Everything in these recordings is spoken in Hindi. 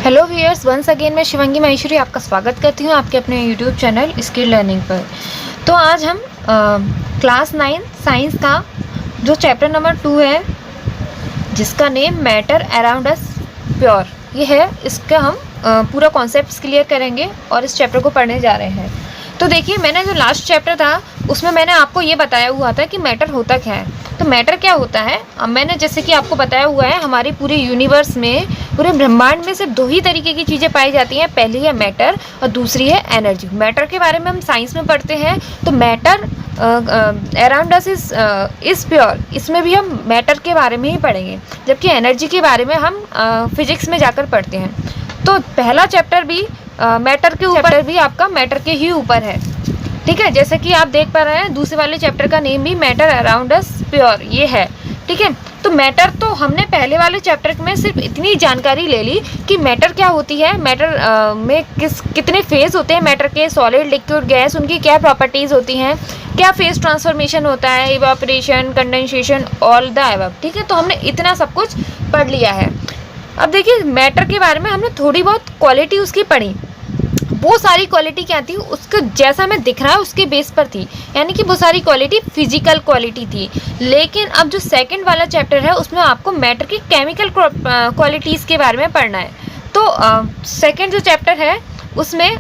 हेलो व्यूअर्स, वंस अगेन मैं शिवांगी माहेश्वरी आपका स्वागत करती हूँ आपके अपने यूट्यूब चैनल स्किल लर्निंग पर। तो आज हम क्लास 9 साइंस का जो चैप्टर नंबर 2 है जिसका name matter around us pure ये है, इसका हम पूरा कॉन्सेप्ट क्लियर करेंगे और इस चैप्टर को पढ़ने जा रहे हैं। तो देखिए, मैंने जो लास्ट चैप्टर था उसमें मैंने आपको ये बताया हुआ था कि मैटर होता क्या है। तो मैटर क्या होता है, अब मैंने जैसे कि आपको बताया हुआ है, हमारी पूरी यूनिवर्स में, पूरे ब्रह्मांड में सिर्फ दो ही तरीके की चीज़ें पाई जाती हैं। पहली है मैटर और दूसरी है एनर्जी। मैटर के बारे में हम साइंस में पढ़ते हैं, तो matter around us is pure, इसमें भी हम मैटर के बारे में ही पढ़ेंगे, जबकि एनर्जी के बारे में हम फिजिक्स में जाकर पढ़ते हैं। तो पहला चैप्टर भी मैटर के ऊपर, भी आपका मैटर के ही ऊपर है, ठीक है। जैसे कि आप देख पा रहे हैं, दूसरे वाले चैप्टर का नेम भी मैटर अराउंड अस प्योर ये है, ठीक है। तो मैटर, तो हमने पहले वाले चैप्टर में सिर्फ इतनी जानकारी ले ली कि मैटर क्या होती है, मैटर में कितने फेज होते हैं मैटर के, सॉलिड, लिक्विड, गैस, उनकी क्या प्रॉपर्टीज़ होती हैं, क्या फेज ट्रांसफॉर्मेशन होता है, evaporation, condensation, all the above, ठीक है। तो हमने इतना सब कुछ पढ़ लिया है। अब देखिए, मैटर के बारे में हमने थोड़ी बहुत क्वालिटी उसकी पढ़ी। वो सारी क्वालिटी क्या थी, उसका जैसा हमें दिख रहा है उसके बेस पर थी, यानी कि वो सारी क्वालिटी फिजिकल क्वालिटी थी। लेकिन अब जो सेकंड वाला चैप्टर है उसमें आपको मैटर की केमिकल क्वालिटीज़ के बारे में पढ़ना है। तो सेकंड जो चैप्टर है उसमें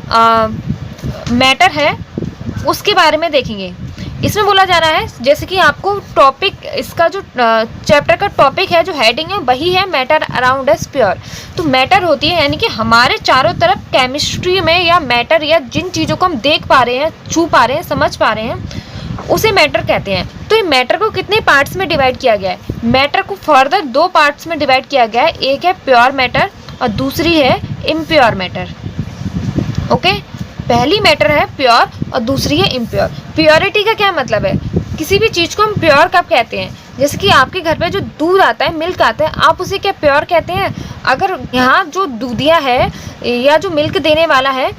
मैटर है, उसके बारे में देखेंगे। इसमें बोला जा रहा है, जैसे कि आपको टॉपिक, इसका जो चैप्टर का टॉपिक है, जो हेडिंग है, वही है मैटर अराउंड अस प्योर। तो मैटर होती है यानी कि हमारे चारों तरफ केमिस्ट्री में, या मैटर, या जिन चीज़ों को हम देख पा रहे हैं, छू पा रहे हैं, समझ पा रहे हैं, उसे मैटर कहते हैं। तो ये मैटर को कितने पार्ट्स में डिवाइड किया गया है? मैटर को फर्दर दो पार्ट्स में डिवाइड किया गया है। एक है प्योर मैटर और दूसरी है इम्प्योर मैटर। ओके, पहली मैटर है प्योर और दूसरी है इम्प्योर। प्योरिटी का क्या मतलब है? किसी भी चीज़ को हम प्योर कब कहते हैं? जैसे कि आपके घर पे जो दूध आता है, मिल्क आता है, आप उसे क्या प्योर कहते हैं? अगर यहाँ जो दूधिया है या जो मिल्क देने वाला है,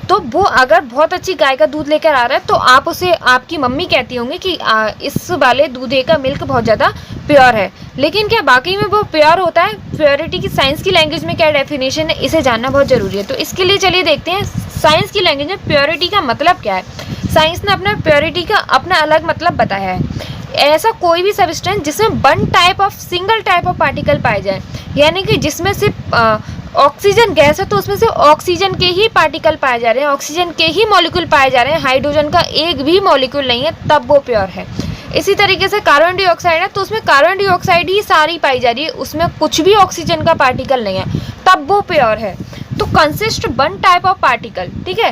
तो वो अगर बहुत अच्छी गाय का दूध लेकर आ रहा है, तो आप उसे, आपकी मम्मी कहती होंगी कि इस वाले दूधे का मिल्क बहुत ज़्यादा प्योर है। लेकिन क्या बाकी में वो प्योर होता है? प्योरिटी की साइंस की लैंग्वेज में क्या डेफिनेशन है, इसे जानना बहुत ज़रूरी है। तो इसके लिए चलिए देखते हैं साइंस की लैंग्वेज में प्योरिटी का मतलब क्या है। साइंस ने अपना प्योरिटी का अपना अलग मतलब बताया है। ऐसा कोई भी सब्सटेंस जिसमें one type of, single type of particle पाए जाए, यानी कि जिसमें सिर्फ ऑक्सीजन गैस है तो उसमें से ऑक्सीजन के ही पार्टिकल पाए जा रहे हैं, ऑक्सीजन के ही मॉलिक्यूल पाए जा रहे हैं, हाइड्रोजन का एक भी मॉलिक्यूल नहीं है, तब वो प्योर है। इसी तरीके से कार्बन डाइऑक्साइड है तो उसमें कार्बन डाइऑक्साइड ही सारी पाई जा रही है, उसमें कुछ भी ऑक्सीजन का पार्टिकल नहीं है, तब वो प्योर है। तो consist one type of particle, ठीक है।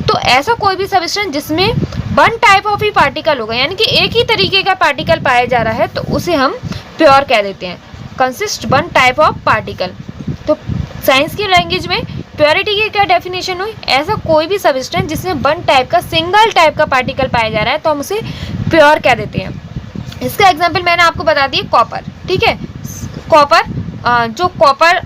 तो ऐसा कोई भी सब्सटेंस जिसमें one type of he particle होगा, यानी कि एक ही तरीके का पार्टिकल पाया जा रहा है, तो उसे हम प्योर कह देते हैं। Consist one type of particle. तो साइंस की लैंग्वेज में प्योरिटी की क्या डेफिनेशन हुई? ऐसा कोई भी सब्सटेंस जिसमें वन टाइप का, सिंगल टाइप का पार्टिकल पाया जा रहा है, तो हम उसे प्योर कह देते हैं। इसका एग्जाम्पल मैंने आपको बता दिया, कॉपर, ठीक है। कॉपर, जो कॉपर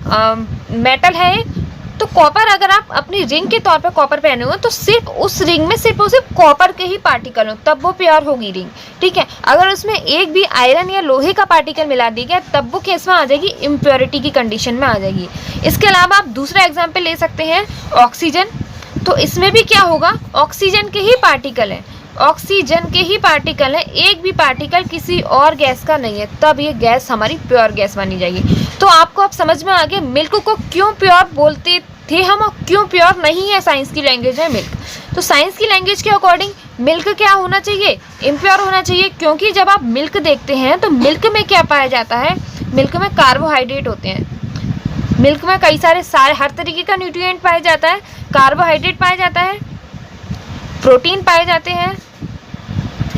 मेटल है, तो कॉपर अगर आप अपनी रिंग के तौर पर कॉपर पहने हो, तो सिर्फ उस रिंग में सिर्फ कॉपर के ही पार्टिकल हो, तब वो प्योर होगी रिंग, ठीक है। अगर उसमें एक भी आयरन या लोहे का पार्टिकल मिला दिया गया, तब वो केस में आ जाएगी, इम्प्योरिटी की कंडीशन में आ जाएगी। इसके अलावा आप दूसरा एग्जाम्पल ले सकते हैं, ऑक्सीजन। तो इसमें भी क्या होगा, ऑक्सीजन के ही पार्टिकल है, ऑक्सीजन के ही पार्टिकल है, एक भी पार्टिकल किसी और गैस का नहीं है, तब ये गैस हमारी प्योर गैस मानी जाएगी। तो आपको अब समझ में आ गया मिल्क को क्यों प्योर बोलते थे हम और क्यों प्योर नहीं है साइंस की लैंग्वेज है मिल्क। तो साइंस की लैंग्वेज के अकॉर्डिंग मिल्क क्या होना चाहिए, इम्प्योर होना चाहिए, क्योंकि जब आप मिल्क देखते हैं तो मिल्क में क्या पाया जाता है, मिल्क में कार्बोहाइड्रेट होते हैं। मिल्क में कई सारे हर तरीके का न्यूट्रिएंट पाया जाता है, कार्बोहाइड्रेट पाया जाता है, प्रोटीन पाए जाते हैं,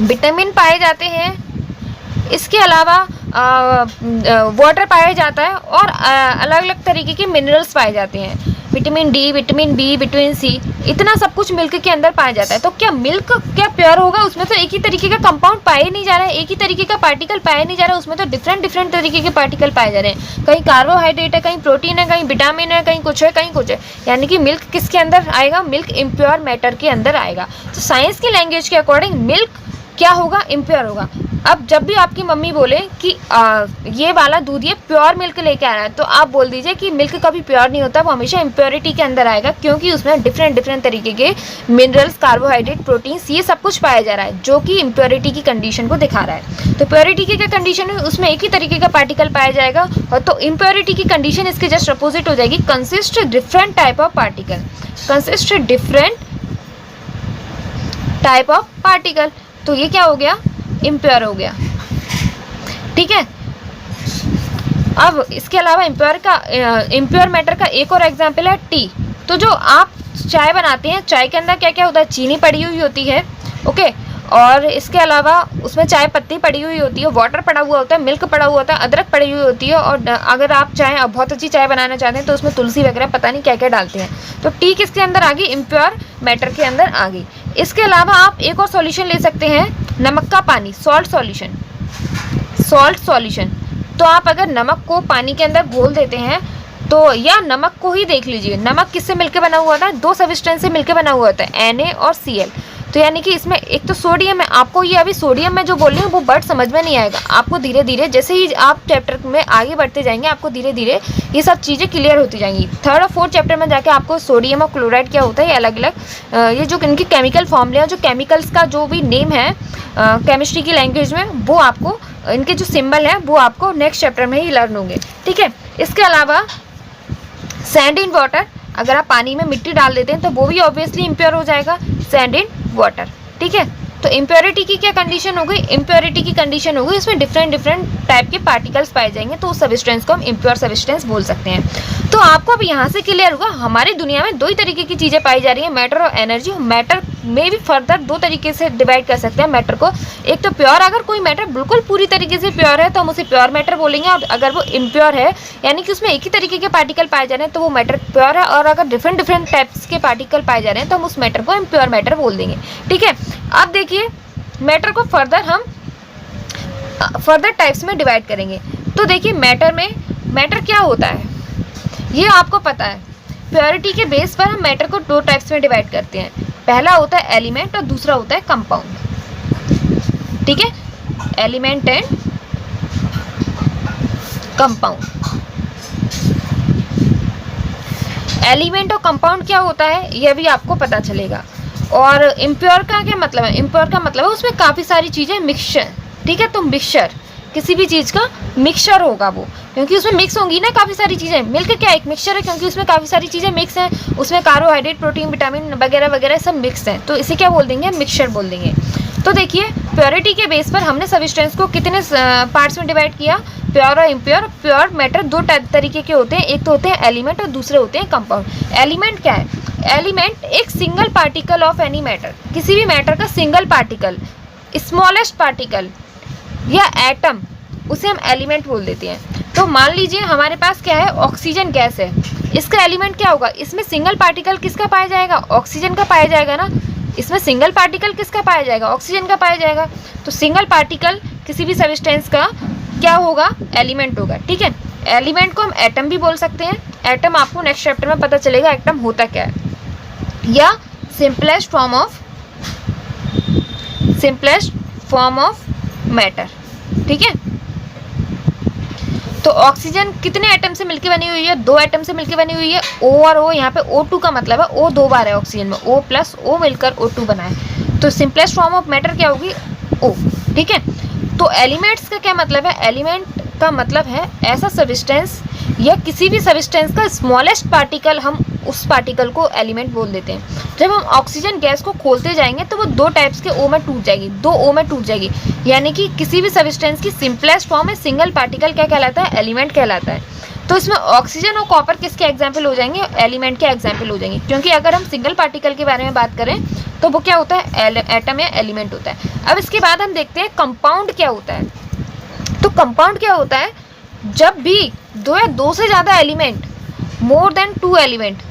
विटामिन पाए जाते हैं, इसके अलावा वाटर पाया जाता है, और अलग अलग तरीके के मिनरल्स पाए जाते हैं, vitamin D, vitamin B, vitamin C, इतना सब कुछ मिल्क के अंदर पाया जाता है। तो क्या मिल्क क्या प्योर होगा? उसमें तो एक ही तरीके का कंपाउंड पाया नहीं जा रहा है, एक ही तरीके का पार्टिकल पाया नहीं जा रहा है, उसमें तो डिफरेंट तरीके के पार्टिकल पाए जा रहे हैं। कहीं कार्बोहाइड्रेट है, कहीं प्रोटीन है, कहीं विटामिन है, कहीं कुछ है, कहीं कुछ है, यानी कि मिल्क किसके अंदर आएगा, मिल्क इम्प्योर मैटर के अंदर आएगा। तो साइंस की लैंग्वेज के अकॉर्डिंग मिल्क क्या होगा, इम्प्योर होगा। अब जब भी आपकी मम्मी बोले कि ये वाला दूध ये प्योर मिल्क लेके आ रहा है, तो आप बोल दीजिए कि मिल्क कभी प्योर नहीं होता, वो हमेशा इम्प्योरिटी के अंदर आएगा, क्योंकि उसमें डिफरेंट तरीके के मिनरल्स, कार्बोहाइड्रेट, प्रोटीन्स, ये सब कुछ पाया जा रहा है, जो कि इम्प्योरिटी की कंडीशन को दिखा रहा है। तो प्योरिटी की क्या कंडीशन है, उसमें एक ही तरीके का पार्टिकल पाया जाएगा, और तो इम्प्योरिटी की कंडीशन इसके जस्ट अपोजिट हो जाएगी, consist different type of particle, consist different type of particle. तो ये क्या हो गया, इम्प्योर हो गया। ठीक है। अब इसके अलावा इम्प्योर मैटर का एक और एग्जांपल है टी। तो जो आप चाय बनाते हैं, चाय के अंदर क्या क्या होता है, चीनी पड़ी हुई होती है, ओके, और इसके अलावा उसमें चाय पत्ती पड़ी हुई होती है, वाटर पड़ा हुआ होता है, मिल्क पड़ा हुआ होता है, अदरक पड़ी हुई होती है, और अगर आप चाहे बहुत अच्छी चाय बनाना चाहते हैं तो उसमें तुलसी वगैरह पता नहीं क्या क्या डालते हैं। तो टी किसके अंदर आ गई, इम्प्योर मैटर के अंदर आ गई। इसके अलावा आप एक और सॉल्यूशन ले सकते हैं, नमक का पानी, सॉल्ट सॉल्यूशन, सॉल्ट सॉल्यूशन। तो आप अगर नमक को पानी के अंदर घोल देते हैं, तो या नमक को ही देख लीजिए, नमक किससे मिलकर बना हुआ था, दो सबस्टेंस से मिलकर बना हुआ होता है, Na और Cl। तो यानी कि इसमें एक तो सोडियम है, आपको ये अभी सोडियम में जो बोल रही हूँ वो वर्ड समझ में नहीं आएगा, आपको धीरे धीरे जैसे ही आप चैप्टर में आगे बढ़ते जाएंगे, आपको धीरे धीरे ये सब चीज़ें क्लियर होती जाएंगी। थर्ड और फोर्थ चैप्टर में जाके आपको सोडियम और क्लोराइड क्या होता है, ये अलग अलग ये जो इनकी केमिकल फॉर्मूले हैं, जो केमिकल्स का जो भी नेम है केमिस्ट्री की लैंग्वेज में, वो आपको इनके जो सिंबल है वो आपको नेक्स्ट चैप्टर में ही लर्न होंगे। ठीक है। इसके अलावा सैंड इन वाटर, अगर आप पानी में मिट्टी डाल देते हैं तो वो भी ऑब्वियसली इम्प्योर हो जाएगा, सैंड इन वाटर। ठीक है। तो इम्प्योरिटी की क्या कंडीशन हो गई, इम्प्योरिटी की कंडीशन हो गई इसमें डिफरेंट टाइप के पार्टिकल्स पाए जाएंगे, तो उस सब्सटेंस को हम इम्प्योर सब्सटेंस बोल सकते हैं। तो आपको अब यहाँ से क्लियर होगा, हमारी दुनिया में दो ही तरीके की चीज़ें पाई जा रही है, मैटर और एनर्जी। मैटर में भी फर्दर दो तरीके से डिवाइड कर सकते हैं मैटर को। एक तो प्योर, अगर कोई मैटर बिल्कुल पूरी तरीके से प्योर है तो हम उसे प्योर मैटर बोलेंगे, और अगर वो इम्प्योर है यानी कि उसमें एक ही तरीके के पार्टिकल पाए जा रहे हैं तो वो मैटर प्योर है, और अगर डिफरेंट टाइप्स के पार्टिकल पाए जा रहे हैं तो हम उस मैटर को इम्प्योर मैटर बोल देंगे। ठीक है। अब देखिए मैटर को फर्दर हम फर्दर टाइप्स में डिवाइड करेंगे। तो देखिए मैटर में, मैटर क्या होता है ये आपको पता है। प्योरिटी के बेस पर हम मैटर को दो टाइप्स में डिवाइड करते हैं, पहला होता है एलिमेंट और दूसरा होता है कंपाउंड। ठीक है, एलिमेंट एंड कंपाउंड। एलिमेंट और कंपाउंड क्या होता है ये भी आपको पता चलेगा। और इम्प्योर का क्या मतलब है, इम्प्योर का मतलब है उसमें काफ़ी सारी चीज़ें मिक्सचर। ठीक है, तो मिक्सचर किसी भी चीज़ का मिक्सचर होगा वो, क्योंकि उसमें मिक्स होंगी ना काफ़ी सारी चीज़ें। मिल्क क्या एक मिक्सचर है, क्योंकि उसमें काफ़ी सारी चीज़ें मिक्स हैं, उसमें कार्बोहाइड्रेट, प्रोटीन, विटामिन वगैरह वगैरह सब मिक्स हैं, तो इसे क्या बोल देंगे, मिक्सचर बोल देंगे। तो देखिए प्योरिटी के बेस पर हमने सब्सटेंस को कितने पार्ट्स में डिवाइड किया, प्योर और इम्प्योर। प्योर मैटर दो तरीके के होते हैं, एक तो होते हैं एलिमेंट और दूसरे होते हैं कंपाउंड। एलिमेंट क्या है, एलिमेंट एक single particle of any matter, किसी भी मैटर का सिंगल पार्टिकल, स्मॉलेस्ट पार्टिकल या एटम, उसे हम एलिमेंट बोल देते हैं। तो मान लीजिए हमारे पास क्या है, ऑक्सीजन गैस है, इसका एलिमेंट क्या होगा, इसमें सिंगल पार्टिकल किसका पाया जाएगा, ऑक्सीजन का पाया जाएगा ना। इसमें सिंगल पार्टिकल किसका पाया जाएगा, ऑक्सीजन का पाया जाएगा। तो सिंगल पार्टिकल किसी भी सब्सटेंस का क्या होगा, एलिमेंट होगा। ठीक है, एलिमेंट को हम एटम भी बोल सकते हैं। एटम आपको नेक्स्ट चैप्टर में पता चलेगा एटम होता क्या है, या सिंपलेस्ट फॉर्म ऑफ मैटर। ठीक है, तो ऑक्सीजन कितने एटम से मिलकर बनी हुई है, दो एटम से मिलकर बनी हुई है, O और O। यहाँ पे O2 का मतलब है O दो बार है ऑक्सीजन में, O प्लस O मिलकर O2 बना है। तो सिंपलेस्ट फॉर्म ऑफ मैटर क्या होगी, O। ठीक है, तो एलिमेंट्स का क्या मतलब है, एलिमेंट का मतलब है ऐसा सब्सटेंस या किसी भी सब्सटेंस का स्मॉलेस्ट पार्टिकल, हम उस पार्टिकल को एलिमेंट बोल देते हैं। जब हम ऑक्सीजन गैस को खोलते जाएंगे तो वो दो टाइप्स के O में टूट जाएगी, दो O में टूट जाएगी, यानी कि किसी भी सब्सटेंस की सिंपलेस्ट फॉर्म है सिंगल पार्टिकल क्या कहलाता है, एलिमेंट कहलाता है। तो इसमें ऑक्सीजन और कॉपर किसके एग्जाम्पल हो जाएंगे, एलिमेंट के एग्जाम्पल हो जाएंगे, क्योंकि अगर हम सिंगल पार्टिकल के बारे में बात करें तो वो क्या होता है, एटम या एलिमेंट होता है। अब इसके बाद हम देखते हैं कंपाउंड क्या होता है। तो कंपाउंड क्या होता है, जब भी दो या दो से ज़्यादा element, more than two element,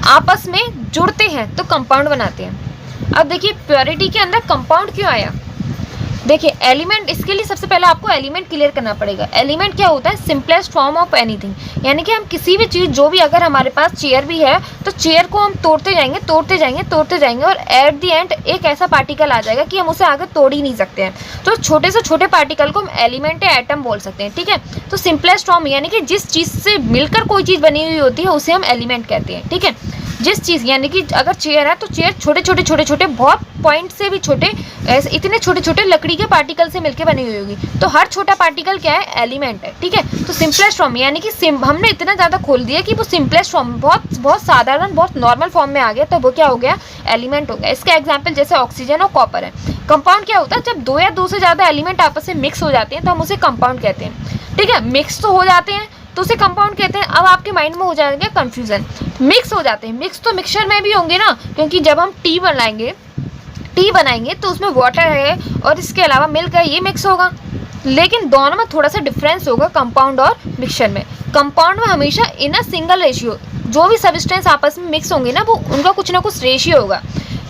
आपस में जुड़ते हैं तो कंपाउंड बनाते हैं। अब देखिए प्योरिटी के अंदर कंपाउंड क्यों आया, देखिए एलिमेंट, इसके लिए सबसे पहले आपको एलिमेंट क्लियर करना पड़ेगा। एलिमेंट क्या होता है? सिंपलेस्ट फॉर्म ऑफ एनीथिंग, यानी कि हम किसी भी चीज़, जो भी, अगर हमारे पास चेयर भी है तो चेयर को हम तोड़ते जाएंगे तोड़ते जाएंगे तोड़ते जाएंगे और एट द एंड एक ऐसा पार्टिकल आ जाएगा कि हम उसे आगे तोड़ ही नहीं सकते हैं। तो छोटे से छोटे पार्टिकल को हम एलिमेंट या एटम बोल सकते हैं, ठीक है। तो सिंपलेस्ट फॉर्म यानी कि जिस चीज़ से मिलकर कोई चीज़ बनी हुई होती है उसे हम एलिमेंट कहते हैं, ठीक है। जिस चीज़, यानी कि अगर चेयर है तो चेयर छोटे छोटे छोटे छोटे बहुत पॉइंट से भी छोटे, ऐसे इतने छोटे छोटे लकड़ी के पार्टिकल से मिलकर बनी हुई होगी, तो हर छोटा पार्टिकल क्या है? एलिमेंट है, ठीक है। तो सिंपलेस्ट फॉर्म यानी कि हमने इतना ज़्यादा खोल दिया कि वो सिंपलेस्ट फॉर्म बहुत बहुत साधारण, बहुत नॉर्मल फॉर्म में आ गया, तो वो क्या हो गया? एलिमेंट हो गया। इसका एग्जाम्पल जैसे ऑक्सीजन और कॉपर है। कंपाउंड क्या होता है? जब दो या दो से ज़्यादा एलिमेंट आपस में मिक्स हो जाते हैं तो हम उसे कंपाउंड कहते हैं, ठीक है। मिक्स तो हो जाते हैं तो उसे कंपाउंड कहते हैं। अब आपके माइंड में हो जाएगा कंफ्यूजन, मिक्स हो जाते हैं, मिक्स तो मिक्सचर में भी होंगे ना, क्योंकि जब हम टी बनाएंगे तो उसमें वाटर है और इसके अलावा मिल्क है, ये मिक्स होगा। लेकिन दोनों में थोड़ा सा डिफरेंस होगा कंपाउंड और मिक्सचर में। कंपाउंड में हमेशा इन अ सिंगल रेशियो, जो भी सब्सटेंस आपस में मिक्स होंगे ना, वो उनका कुछ ना कुछ रेशियो होगा।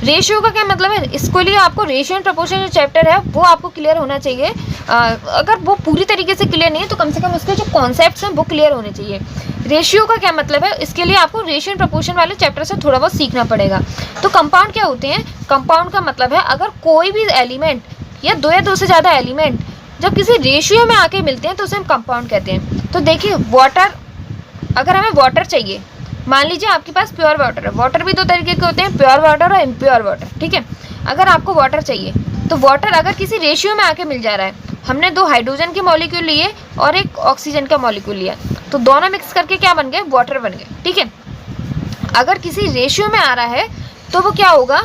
रेशियो का क्या मतलब है? इसके लिए आपको रेशियो एंड प्रोपोर्शन जो चैप्टर है वो आपको क्लियर होना चाहिए। अगर वो पूरी तरीके से क्लियर नहीं है तो कम से कम उसके जो कॉन्सेप्ट्स हैं वो क्लियर होने चाहिए। रेशियो का क्या मतलब है? इसके लिए आपको रेशियो एंड प्रोपोर्शन वाले चैप्टर से थोड़ा बहुत सीखना पड़ेगा। तो कंपाउंड क्या होते हैं? कंपाउंड का मतलब है अगर कोई भी एलिमेंट या दो से ज़्यादा एलिमेंट जब किसी रेशियो में आके मिलते हैं तो उसे हम कंपाउंड कहते हैं। तो देखिए वाटर, अगर हमें वाटर चाहिए, मान लीजिए आपके पास प्योर वाटर है। वाटर भी दो तरीके के होते हैं, प्योर वाटर और इम्प्योर वाटर, ठीक है। अगर आपको वाटर चाहिए तो वाटर अगर किसी रेशियो में आके मिल जा रहा है, हमने दो हाइड्रोजन के मॉलिक्यूल लिए और एक ऑक्सीजन का मॉलिक्यूल लिया, तो दोनों मिक्स करके क्या बन गए? वाटर बन गए, ठीक है। अगर किसी रेशियो में आ रहा है तो वो क्या होगा?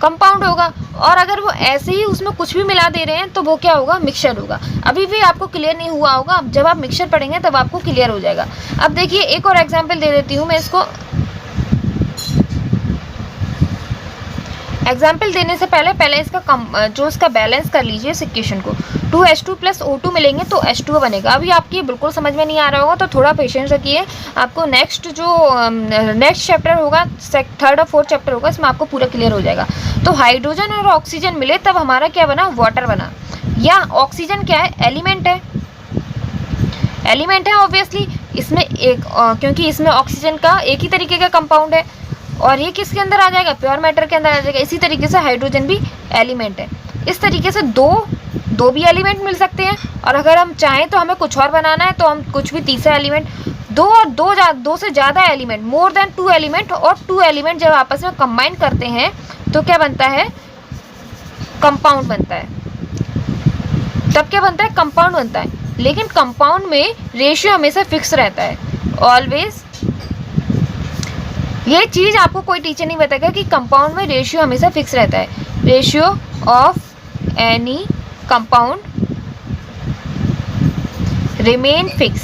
कंपाउंड होगा। और अगर वो ऐसे ही उसमें कुछ भी मिला दे रहे हैं तो वो क्या होगा? मिक्सचर होगा। अभी भी आपको क्लियर नहीं हुआ होगा, जब आप मिक्सचर पढ़ेंगे तब आपको क्लियर हो जाएगा। अब देखिए एक और एग्जांपल दे देती हूँ मैं इसको। एग्जाम्पल देने से पहले इसका जो इसका बैलेंस कर लीजिए इस इक्वेशन को। 2H2 + O2 मिलेंगे तो H2O बनेगा। अभी आपकी बिल्कुल समझ में नहीं आ रहा होगा तो थोड़ा पेशेंस रखिए। आपको नेक्स्ट चैप्टर होगा, थर्ड और फोर्थ चैप्टर होगा, इसमें आपको पूरा क्लियर हो जाएगा। तो हाइड्रोजन और ऑक्सीजन मिले तब हमारा क्या बना? वाटर बना। या ऑक्सीजन क्या है? एलिमेंट है, एलिमेंट है ऑब्वियसली। इसमें एक क्योंकि इसमें ऑक्सीजन का एक ही तरीके का कंपाउंड है और ये किसके अंदर आ जाएगा? प्योर मैटर के अंदर आ जाएगा। इसी तरीके से हाइड्रोजन भी एलिमेंट है। इस तरीके से दो भी एलिमेंट मिल सकते हैं, और अगर हम चाहें तो हमें कुछ और बनाना है तो हम कुछ भी तीसरा एलिमेंट, दो से ज़्यादा एलिमेंट, मोर देन 2 एलिमेंट, और 2 एलिमेंट जब आपस में कंबाइन करते हैं तो क्या बनता है? कंपाउंड बनता है। तब क्या बनता है? कंपाउंड बनता है। लेकिन कंपाउंड में रेशियो हमेशा फिक्स रहता है, ऑलवेज। ये चीज़ आपको कोई टीचर नहीं बताएगा कि कंपाउंड में रेशियो हमेशा फिक्स रहता है। Ratio of any compound remain fix,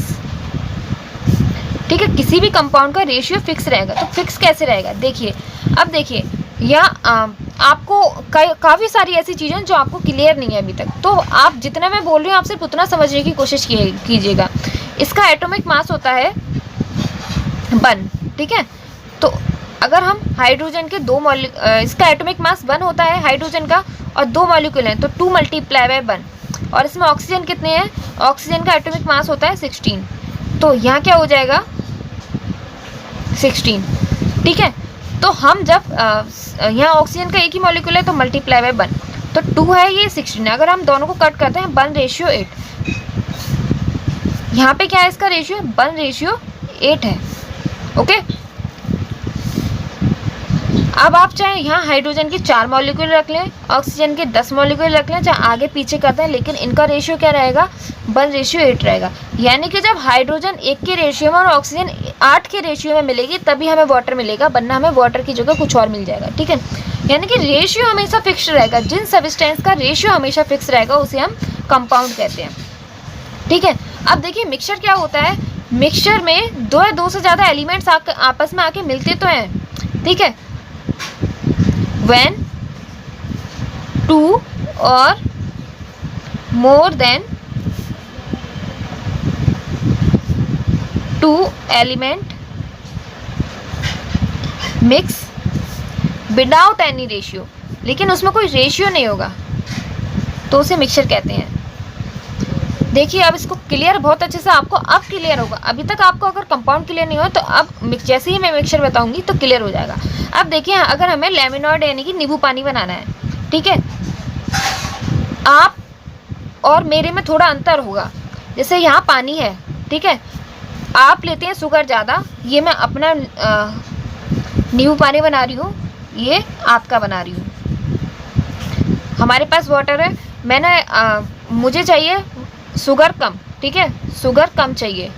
ठीक है। किसी भी कंपाउंड का रेशियो फिक्स रहेगा। तो फिक्स कैसे रहेगा? देखिए, अब देखिए यहाँ आपको काफ़ी सारी ऐसी चीज़ें जो आपको क्लियर नहीं है अभी तक, तो आप जितना मैं बोल रही हूँ आप सिर्फ उतना समझने की कोशिश कीजिएगा। इसका एटॉमिक मास होता है 1, ठीक है। तो अगर हम हाइड्रोजन के इसका एटॉमिक मास 1 होता है हाइड्रोजन का, और 2 मॉलिक्यूल हैं तो 2 × 1। और इसमें ऑक्सीजन कितने हैं? ऑक्सीजन का एटॉमिक मास होता है 16, तो यहाँ क्या हो जाएगा? 16, ठीक है। तो हम जब यहाँ ऑक्सीजन का एक ही मॉलिक्यूल है तो × 1, तो 2 है, ये 16 है। अगर हम दोनों को कट करते हैं 1:8, यहाँ पे क्या है इसका रेशियो? 1:8 है, ओके। अब आप चाहे यहाँ हाइड्रोजन के 4 मॉलिक्यूल रख लें, ऑक्सीजन के 10 मॉलिक्यूल रख लें, चाहे आगे पीछे करते हैं, लेकिन इनका रेशियो क्या रहेगा? 1:8 रहेगा। यानी कि जब हाइड्रोजन 1 के रेशियो में और ऑक्सीजन 8 के रेशियो में मिलेगी तभी हमें वाटर मिलेगा, वरना हमें वाटर की जगह कुछ और मिल जाएगा, ठीक है। यानी कि रेशियो हमेशा फिक्स रहेगा। जिन सब्सटेंस का रेशियो हमेशा फिक्स रहेगा उसे हम कंपाउंड कहते हैं, ठीक है। अब देखिए मिक्सचर क्या होता है? मिक्सचर में दो से ज़्यादा एलिमेंट्स आपस में आके मिलते तो हैं, ठीक है। When 2 or more than 2 element mix without any ratio, लेकिन उसमें कोई रेशियो नहीं होगा, तो उसे मिक्सचर कहते हैं। देखिए अब इसको क्लियर बहुत अच्छे से आपको अब क्लियर होगा। अभी तक आपको अगर कंपाउंड क्लियर नहीं हो तो अब जैसे ही मैं मिक्सचर बताऊंगी तो क्लियर हो जाएगा। अब देखिए अगर हमें लेमनॉइड यानी कि नींबू पानी बनाना है, ठीक है, आप और मेरे में थोड़ा अंतर होगा। जैसे यहाँ पानी है, ठीक है, आप लेते हैं शुगर ज़्यादा, ये मैं अपना नींबू पानी बना रही हूँ, ये आपका बना रही हूँ। हमारे पास वाटर है, मुझे चाहिए शुगर कम, ठीक है, शुगर कम चाहिए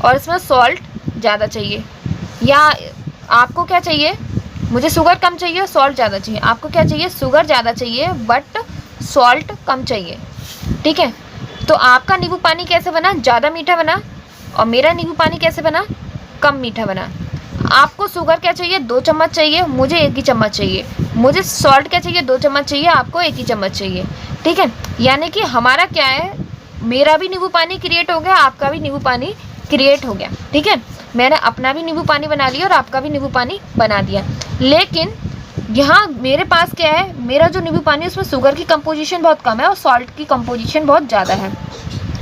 और इसमें सॉल्ट ज़्यादा चाहिए। या आपको क्या चाहिए, मुझे शुगर कम चाहिए, सॉल्ट ज़्यादा चाहिए। आपको क्या चाहिए, शुगर ज़्यादा चाहिए बट सॉल्ट कम चाहिए, ठीक है। तो आपका नींबू पानी कैसे बना, ज़्यादा मीठा बना, और मेरा नींबू पानी कैसे बना, कम मीठा बना। आपको शुगर क्या चाहिए, 2 चम्मच चाहिए, मुझे 1 ही चम्मच चाहिए। मुझे सॉल्ट क्या चाहिए, 2 चम्मच चाहिए, आपको 1 ही चम्मच चाहिए, ठीक है। यानी कि हमारा क्या है, मेरा भी नींबू पानी क्रिएट हो गया, आपका भी नींबू पानी क्रिएट हो गया, ठीक है। मैंने अपना भी नींबू पानी बना लिया और आपका भी नींबू पानी बना दिया। लेकिन यहाँ मेरे पास क्या है, मेरा जो नींबू पानी है उसमें शुगर की कंपोजिशन बहुत कम है और सॉल्ट की कंपोजिशन बहुत ज़्यादा है।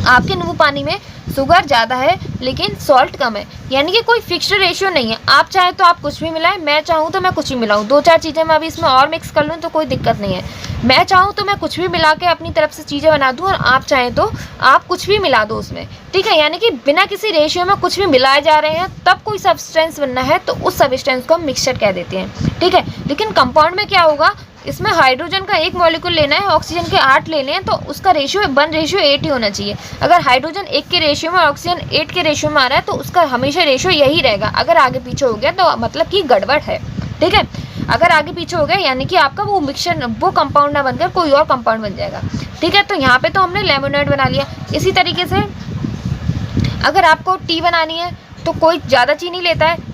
आपके नींबू पानी में शुगर ज़्यादा है लेकिन सॉल्ट कम है, यानी कि कोई फिक्स्ड रेशियो नहीं है। आप चाहे तो आप कुछ भी मिलाएं, मैं चाहूँ तो मैं कुछ भी मिलाऊँ, 2-4 चीज़ें मैं अभी इसमें और मिक्स कर लूँ तो कोई दिक्कत नहीं है। मैं चाहूँ तो मैं कुछ भी मिला के अपनी तरफ से चीज़ें बना दूँ और आप चाहें तो आप कुछ भी मिला दो उसमें, ठीक है। यानी कि बिना किसी रेशियो में कुछ भी मिलाए जा रहे हैं, तब कोई सब्सटेंस बनना है तो उस सब्सटेंस को हम मिक्सचर कह देते हैं, ठीक है। लेकिन कंपाउंड में क्या होगा, इसमें हाइड्रोजन का 1 मॉलिक्यूल लेना है, ऑक्सीजन के 8 लेने हैं, तो उसका रेशियो 1:8 ही होना चाहिए। अगर हाइड्रोजन 1 के रेशियो में, ऑक्सीजन 8 के रेशियो में आ रहा है तो उसका हमेशा रेशियो यही रहेगा। अगर आगे पीछे हो गया तो मतलब कि गड़बड़ है, ठीक है। अगर आगे पीछे हो गया यानी कि आपका वो मिक्सचर, वो कंपाउंड ना बनकर कोई और कंपाउंड बन जाएगा, ठीक है। तो यहाँ पे तो हमने लेमोनेड बना लिया। इसी तरीके से अगर आपको टी बनानी है तो कोई ज़्यादा चीनी लेता है,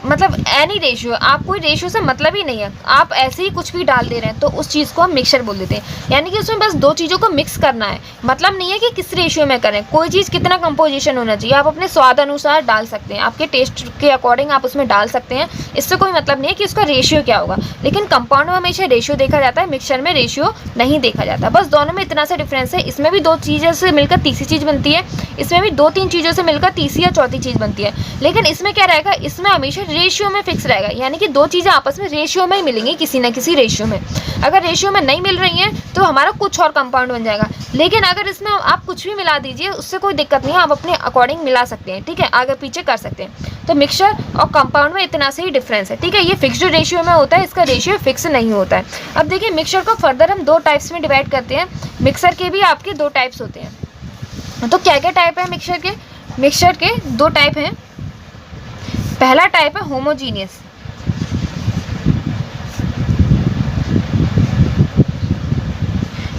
मतलब एनी रेशियो, आप कोई रेशियो से मतलब ही नहीं है, आप ऐसे ही कुछ भी डाल दे रहे हैं तो उस चीज़ को हम मिक्सचर बोल देते हैं। यानी कि उसमें बस 2 चीज़ों को मिक्स करना है, मतलब नहीं है कि किस रेशियो में करें, कोई चीज़ कितना कंपोजिशन होना चाहिए आप अपने स्वाद अनुसार डाल सकते हैं, आपके टेस्ट के अकॉर्डिंग आप उसमें डाल सकते हैं। इससे कोई मतलब नहीं है कि उसका रेशियो क्या होगा। लेकिन कंपाउंड में हमेशा रेशियो देखा जाता है, मिक्सचर में रेशियो नहीं देखा जाता। बस दोनों में इतना सा डिफरेंस है, इसमें भी 2 चीज़ों से मिलकर तीसरी चीज़ बनती है, इसमें भी 2-3 चीज़ों से मिलकर तीसरी या चौथी चीज़ बनती है। लेकिन इसमें क्या रहेगा, इसमें हमेशा रेशियो में फिक्स रहेगा, यानी कि 2 चीज़ें आपस में रेशियो में ही मिलेंगी, किसी ना किसी रेशियो में। अगर रेशियो में नहीं मिल रही हैं तो हमारा कुछ और कंपाउंड बन जाएगा। लेकिन अगर इसमें आप कुछ भी मिला दीजिए, उससे कोई दिक्कत नहीं है, आप अपने अकॉर्डिंग मिला सकते हैं, ठीक है, आगे पीछे कर सकते हैं। तो मिक्सचर और कंपाउंड में इतना से ही डिफरेंस है, ठीक है। ये फिक्स्ड रेशियो में होता है, इसका रेशियो फिक्स नहीं होता है। अब देखिए मिक्सचर को फर्दर हम 2 टाइप्स में डिवाइड करते हैं। मिक्सर के भी आपके 2 टाइप्स होते हैं। तो क्या क्या टाइप है मिक्सचर के? मिक्सचर के 2 टाइप हैं। पहला टाइप है होमोजीनियस,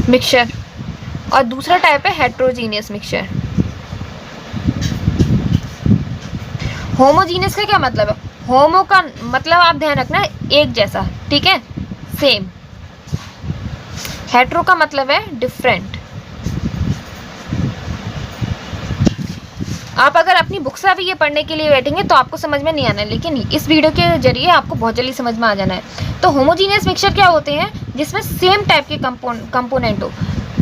मिक्सचर, और दूसरा टाइप है हेट्रोजीनियस मिक्सचर। होमोजीनियस का क्या मतलब है? होमो का मतलब आप ध्यान रखना एक जैसा, ठीक है, सेम। हेट्रो का मतलब है डिफरेंट। आप अगर अपनी बुक से अभी ये पढ़ने के लिए बैठेंगे तो आपको समझ में नहीं आना है, लेकिन इस वीडियो के जरिए आपको बहुत जल्दी समझ में आ जाना है। तो होमोजीनियस मिक्सचर क्या होते हैं? जिसमें सेम टाइप के कंपोनेंट हो।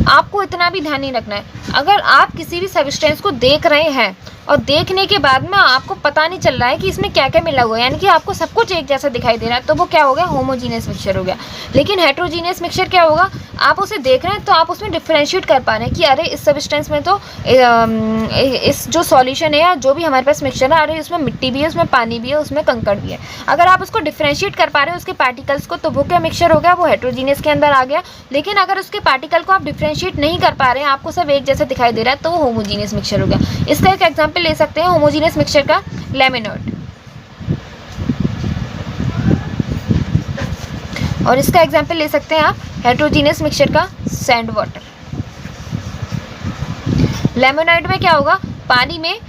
आपको इतना भी ध्यान नहीं रखना है, अगर आप किसी भी सब्सटेंस को देख रहे हैं और देखने के बाद में आपको पता नहीं चल रहा है कि इसमें क्या क्या मिला हुआ है, यानी कि आपको सब कुछ एक जैसा दिखाई दे रहा है, तो वो क्या हो गया? होमोजीनियस मिक्सचर हो गया। लेकिन हेट्रोजीनियस मिक्सचर क्या होगा? आप उसे देख रहे हैं तो आप उसमें डिफ्रेंशिएट कर पा रहे हैं कि अरे इस सब्सटेंस में तो इस जो सॉल्यूशन है या जो भी हमारे पास मिक्सचर है, अरे उसमें मिट्टी भी है, उसमें पानी भी है, उसमें कंकड़ भी है। अगर आप उसको डिफ्रेंशिएट कर पा रहे हैं उसके पार्टिकल्स को, तो वो क्या मिक्सचर हो गया? वो हेट्रोजीनियस के अंदर आ गया। लेकिन अगर उसके पार्टिकल को आप डिफ्रेंशिएट नहीं कर पा रहे हैं, आपको सब एक जैसा दिखाई दे रहा है, तो वो होमोजीनियस मिक्सचर हो गया। इसका एक एग्जाम्पल ले सकते हैं होमोजीनियस मिक्सचर का, लेमनॉइड, और इसका एग्जाम्पल ले सकते हैं आप हेट्रोजीनियस मिक्सचर का, सैंड वाटर। लेमोनाइड में क्या होगा? पानी में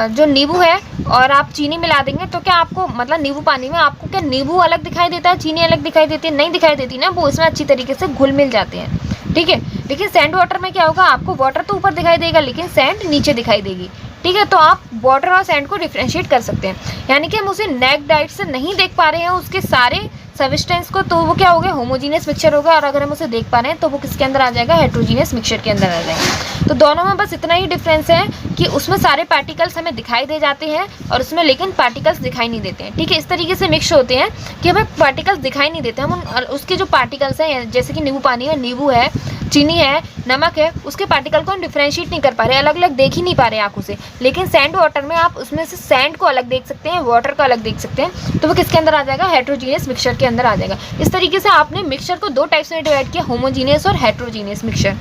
जो नींबू है और आप चीनी मिला देंगे तो क्या आपको, मतलब नींबू पानी में आपको क्या नींबू अलग दिखाई देता है, चीनी अलग दिखाई देती है? नहीं दिखाई देती ना, वो इसमें अच्छी तरीके से घुल मिल जाते हैं, ठीक है। लेकिन सैंड वाटर में क्या होगा? आपको वाटर तो ऊपर दिखाई देगा लेकिन सैंड नीचे दिखाई देगी, ठीक है। तो आप वाटर और सैंड को डिफ्रेंशिएट कर सकते हैं, यानी कि हम उसे नेक्ड आइट से नहीं देख पा रहे हैं, उसके सारे सब्सटेंस को, तो वो क्या हो गया, होमोजीनियस मिक्सचर होगा। और अगर हम उसे देख पा रहे हैं तो वो किसके अंदर आ जाएगा, हेट्रोजीनियस मिक्सचर के अंदर आ जाएगा। तो दोनों में बस इतना ही डिफरेंस है कि उसमें सारे पार्टिकल्स हमें दिखाई दे जाते हैं और उसमें लेकिन पार्टिकल्स दिखाई नहीं देते हैं। ठीक है, इस तरीके से मिक्स होते हैं कि हमें पार्टिकल्स दिखाई नहीं देते। हम उसके जो पार्टिकल्स हैं, जैसे कि नींबू पानी है, नींबू है, चीनी है, नमक है, उसके पार्टिकल को हम डिफरेंशिएट नहीं कर पा रहे, अलग अलग देख ही नहीं पा रहे आंखों से। लेकिन सैंड वाटर में आप उसमें से सैंड को अलग देख सकते हैं, वाटर को अलग देख सकते हैं। तो वो किसके अंदर आ जाएगा, हेट्रोजीनियस मिक्सचर के अंदर आ जाएगा। इस तरीके से आपने मिक्सचर को दो टाइप्स में डिवाइड किया, होमोजीनियस और हेट्रोजीनियस मिक्सचर।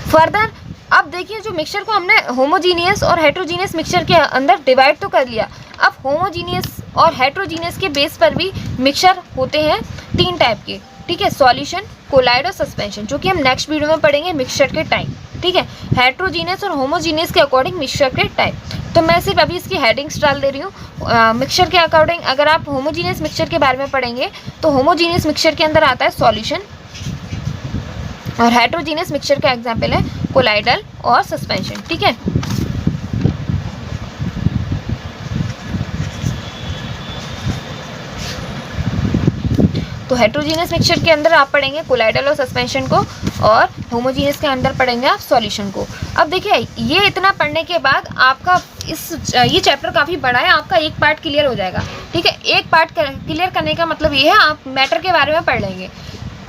फर्दर अब देखिए, जो मिक्सचर को हमने होमोजीनियस और हेट्रोजीनियस मिक्सचर के अंदर डिवाइड तो कर लिया, अब होमोजीनियस और हेट्रोजीनियस के बेस पर भी मिक्सचर होते हैं तीन टाइप के। ठीक है, सॉल्यूशन, कोलाइड और सस्पेंशन, जो कि हम नेक्स्ट वीडियो में पढ़ेंगे मिक्सचर के टाइप। ठीक है, हेट्रोजीनियस और होमोजीनियस के अकॉर्डिंग मिक्सचर के टाइप। तो मैं सिर्फ अभी इसकी हेडिंग्स डाल दे रही हूँ। मिक्सचर के अकॉर्डिंग अगर आप होमोजीनियस मिक्सचर के बारे में पढ़ेंगे तो होमोजीनियस मिक्सचर के अंदर आता है सॉल्यूशन, और हेट्रोजीनियस मिक्सचर का एग्जाम्पल है कोलाइडल और सस्पेंशन। ठीक है, तो हेट्रोजीनियस मिक्सचर के अंदर आप पढ़ेंगे कोलाइडल और सस्पेंशन को, और होमोजीनियस के अंदर पढ़ेंगे आप सॉल्यूशन को। अब देखिए, ये इतना पढ़ने के बाद आपका ये चैप्टर काफ़ी बड़ा है, आपका एक पार्ट क्लियर हो जाएगा। ठीक है, एक पार्ट क्लियर करने का मतलब ये है आप मैटर के बारे में पढ़ लेंगे।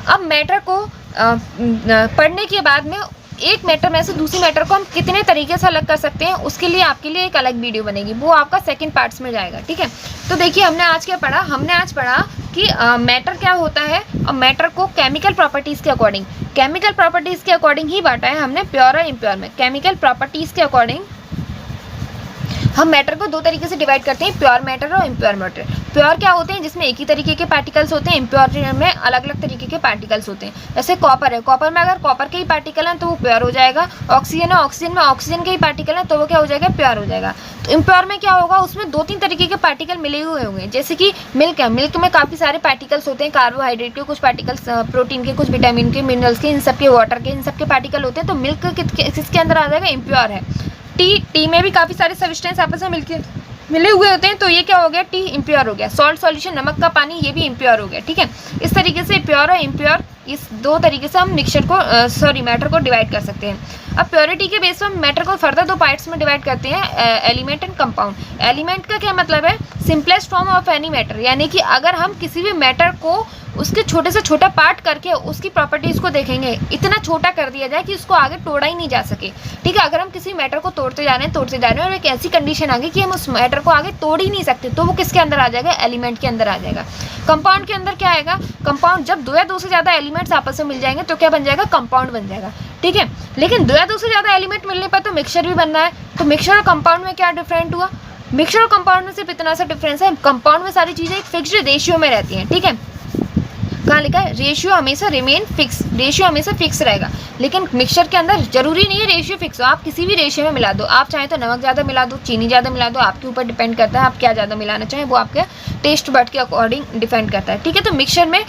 अब मैटर को पढ़ने के बाद में एक मैटर में से दूसरी मैटर को हम कितने तरीके से अलग कर सकते हैं, उसके लिए आपके लिए एक अलग वीडियो बनेगी, वो आपका सेकंड पार्ट्स में जाएगा। ठीक है, तो देखिए हमने आज क्या पढ़ा, हमने आज पढ़ा कि मैटर क्या होता है, और मैटर को केमिकल प्रॉपर्टीज़ के अकॉर्डिंग ही बांटा है हमने, प्योर और इम्प्योर में। केमिकल प्रॉपर्टीज़ के अकॉर्डिंग हम मैटर को दो तरीके से डिवाइड करते हैं, प्योर मैटर और इम्प्योर मैटर। प्योर क्या होते हैं, जिसमें एक ही तरीके के पार्टिकल्स होते हैं, इम्प्योर में अलग अलग तरीके के पार्टिकल्स होते हैं। जैसे कॉपर है, कॉपर में अगर कॉपर के ही पार्टिकल हैं तो वो प्योर हो जाएगा। ऑक्सीजन है, ऑक्सीजन में ऑक्सीजन के ही पार्टिकल हैं तो वो क्या हो जाएगा, प्योर हो जाएगा। तो इम्प्योर में क्या होगा, उसमें दो तीन तरीके के पार्टिकल मिले हुए होंगे। जैसे कि मिल्क है, मिल्क में काफ़ी सारे पार्टिकल्स होते हैं, कार्बोहाइड्रेट के कुछ पार्टिकल्स, प्रोटीन के, कुछ विटामिन के, मिनरल्स के, इन सब के, वाटर के, इन सब के पार्टिकल होते हैं। तो मिल्क किसके अंदर आ जाएगा, इम्प्योर है। टी में भी काफ़ी सारे सब्सटेंस आपस में मिले हुए होते हैं, तो ये क्या हो गया, टी इम्प्योर हो गया। सॉल्ट सॉल्यूशन, नमक का पानी, ये भी इम्प्योर हो गया। ठीक है, इस तरीके से प्योर और इम्प्योर, इस दो तरीके से हम मिक्सचर को मैटर को डिवाइड कर सकते हैं। अब प्योरिटी के बेस पर हम मैटर को फर्दर दो पार्ट्स में डिवाइड करते हैं, एलिमेंट एंड कंपाउंड। एलिमेंट का क्या मतलब है, simplest form of any matter, यानी कि अगर हम किसी भी मैटर को उसके छोटे से छोटा पार्ट करके उसकी प्रॉपर्टीज़ को देखेंगे, इतना छोटा कर दिया जाए कि उसको आगे तोड़ा ही नहीं जा सके। ठीक है, अगर हम किसी मैटर को तोड़ते जा रहे हैं और एक ऐसी कंडीशन आ गई कि हम उस मैटर को आगे तोड़ ही नहीं सकते, तो वो किसके अंदर आ जाएगा, एलिमेंट के अंदर आ जाएगा। कंपाउंड के अंदर क्या आएगा, कंपाउंड जब दो या दो से ज़्यादा एलिमेंट्स आपस में मिल जाएंगे तो क्या बन जाएगा, कंपाउंड बन जाएगा। ठीक है, लेकिन दो या दो से ज़्यादा एलिमेंट मिलने पर तो मिक्सचर भी बनना है। तो मिक्सचर और कंपाउंड में क्या डिफरेंट हुआ, मिक्सचर और कंपाउंड में सिर्फ इतना सा डिफरेंस है, कंपाउंड में सारी चीज़ें एक फिक्स्ड रेशियो में रहती हैं। ठीक है, कहाँ लिखा है, रेशियो हमेशा रिमेन फिक्स, रेशियो हमेशा फिक्स रहेगा। लेकिन मिक्सचर के अंदर जरूरी नहीं है रेशियो फिक्स हो, आप किसी भी रेशियो में मिला दो। आप चाहें तो नमक ज़्यादा मिला दो, चीनी ज़्यादा मिला दो, आपके ऊपर डिपेंड करता है आप क्या ज़्यादा मिलाना चाहें, वो आपके टेस्ट बड के अकॉर्डिंग डिपेंड करता है। ठीक है, तो मिक्सचर में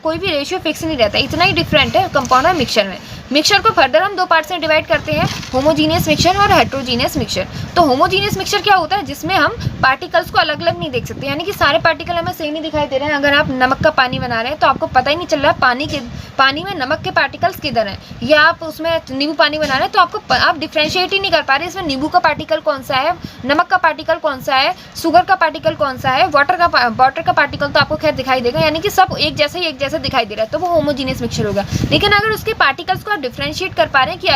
कोई भी रेशियो फिक्स नहीं रहता, इतना ही डिफरेंट है कंपाउंड और मिक्सचर में। मिक्सचर को फर्दर हम दो पार्ट्स में डिवाइड करते हैं, होमोजीनियस मिक्सचर और हेट्रोजीनियस मिक्सचर। तो होमोजीनियस मिक्सचर क्या होता है, जिसमें हम पार्टिकल्स को अलग अलग नहीं देख सकते, यानी कि सारे पार्टिकल हमें सेम ही दिखाई दे रहे हैं। अगर आप नमक का पानी बना रहे हैं तो आपको पता ही नहीं चल रहा पानी में नमक के पार्टिकल्स किधर हैं, या आप उसमें नींबू पानी बना रहे हैं तो आप डिफ्रेंशिएट ही नहीं कर पा रहे इसमें नींबू का पार्टिकल कौन सा है, नमक का पार्टिकल कौन सा है, शुगर का पार्टिकल कौन सा है, वाटर का पार्टिकल तो आपको खैर दिखाई देगा, यानी कि सब एक जैसा दिखाई दे रहा है, तो वो होमोजीनियस मिक्सचर होगा। लेकिन अगर उसके पार्टिकल्स को आप डिफ्रेंशिएट कर पा रहे हैं कि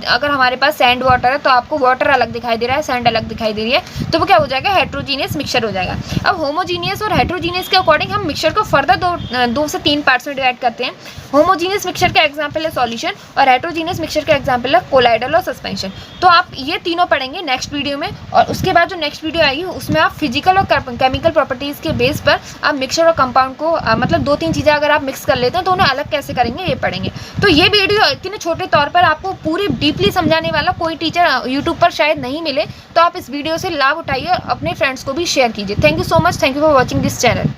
अगर हमारे पास सैंड वाटर है तो आपको वाटर अलग दिखाई दे रहा है, सैंड अलग दिखाई दे रही है, तो वो क्या हो जाएगा, हेट्रोजीनियस मिक्सचर हो जाएगा। अब होमोजीनियस और हेट्रोजीनियस के अकॉर्डिंग हम मिक्सचर को फर्दर दो से तीन पार्ट्स में डिवाइड करते हैं। होमोजीनियस मिक्सचर का एग्जांपल है सॉल्यूशन, और हेट्रोजीनियस मिक्सचर का एग्जांपल है कोलाइडल और सस्पेंशन। तो आप ये तीनों पढ़ेंगे नेक्स्ट वीडियो में, और उसके बाद जो नेक्स्ट वीडियो आएगी उसमें आप फिजिकल और केमिकल प्रॉपर्टीज़ के बेस पर आप मिक्सचर और कंपाउंड को मतलब दो तीन चीज़ें अगर आप मिक्स कर लेते हैं तो उन्हें अलग कैसे करेंगे ये पढ़ेंगे। तो ये वीडियो इतने छोटे तौर पर आपको पूरी डीपली समझाने वाला कोई टीचर यूट्यूब पर शायद नहीं मिले, तो आप इस वीडियो से लाभ उठाइए और अपने फ्रेंड्स को भी शेयर कीजिए। Thank you so much, thank you for watching this channel.